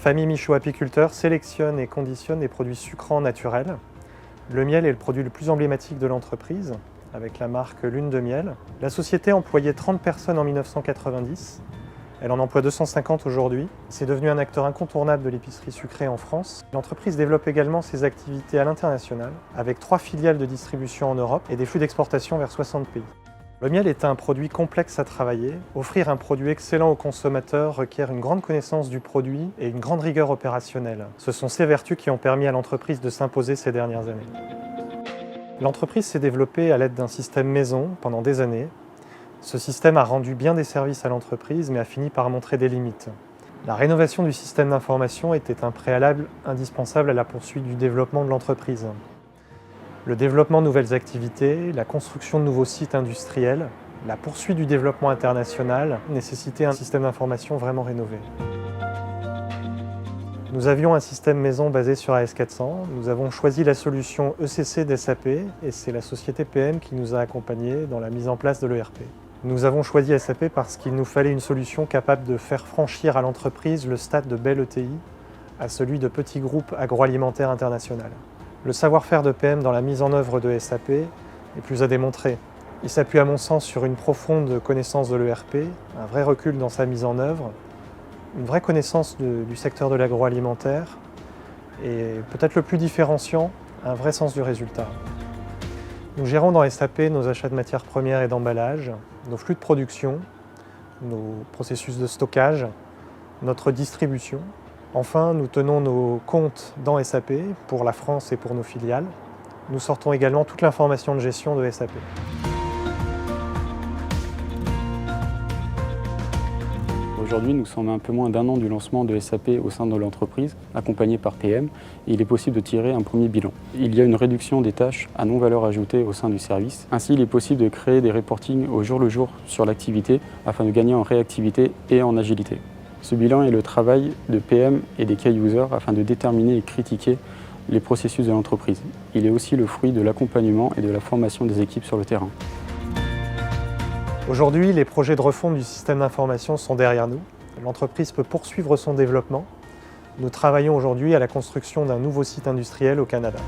Famille Michaud Apiculteur sélectionne et conditionne des produits sucrants naturels. Le miel est le produit le plus emblématique de l'entreprise, avec la marque Lune de Miel. La société employait 30 personnes en 1990. Elle en emploie 250 aujourd'hui. C'est devenu un acteur incontournable de l'épicerie sucrée en France. L'entreprise développe également ses activités à l'international, avec 3 filiales de distribution en Europe et des flux d'exportation vers 60 pays. Le miel est un produit complexe à travailler. Offrir un produit excellent aux consommateurs requiert une grande connaissance du produit et une grande rigueur opérationnelle. Ce sont ces vertus qui ont permis à l'entreprise de s'imposer ces dernières années. L'entreprise s'est développée à l'aide d'un système maison pendant des années. Ce système a rendu bien des services à l'entreprise, mais a fini par montrer des limites. La rénovation du système d'information était un préalable indispensable à la poursuite du développement de l'entreprise. Le développement de nouvelles activités, la construction de nouveaux sites industriels, la poursuite du développement international nécessitaient un système d'information vraiment rénové. Nous avions un système maison basé sur AS400. Nous avons choisi la solution ECC d'SAP et c'est la société PM qui nous a accompagnés dans la mise en place de l'ERP. Nous avons choisi SAP parce qu'il nous fallait une solution capable de faire franchir à l'entreprise le stade de belle ETI à celui de petit groupe agroalimentaire international. Le savoir-faire de PM dans la mise en œuvre de SAP est plus à démontrer. Il s'appuie à mon sens sur une profonde connaissance de l'ERP, un vrai recul dans sa mise en œuvre, une vraie connaissance du secteur de l'agroalimentaire et peut-être le plus différenciant, un vrai sens du résultat. Nous gérons dans SAP nos achats de matières premières et d'emballage, nos flux de production, nos processus de stockage, notre distribution. Enfin, nous tenons nos comptes dans SAP pour la France et pour nos filiales. Nous sortons également toute l'information de gestion de SAP. Aujourd'hui, nous sommes à un peu moins d'1 an du lancement de SAP au sein de l'entreprise, accompagné par PM, et il est possible de tirer un premier bilan. Il y a une réduction des tâches à non-valeur ajoutée au sein du service. Ainsi, il est possible de créer des reportings au jour le jour sur l'activité afin de gagner en réactivité et en agilité. Ce bilan est le travail de PM et des key users afin de déterminer et critiquer les processus de l'entreprise. Il est aussi le fruit de l'accompagnement et de la formation des équipes sur le terrain. Aujourd'hui, les projets de refonte du système d'information sont derrière nous. L'entreprise peut poursuivre son développement. Nous travaillons aujourd'hui à la construction d'un nouveau site industriel au Canada.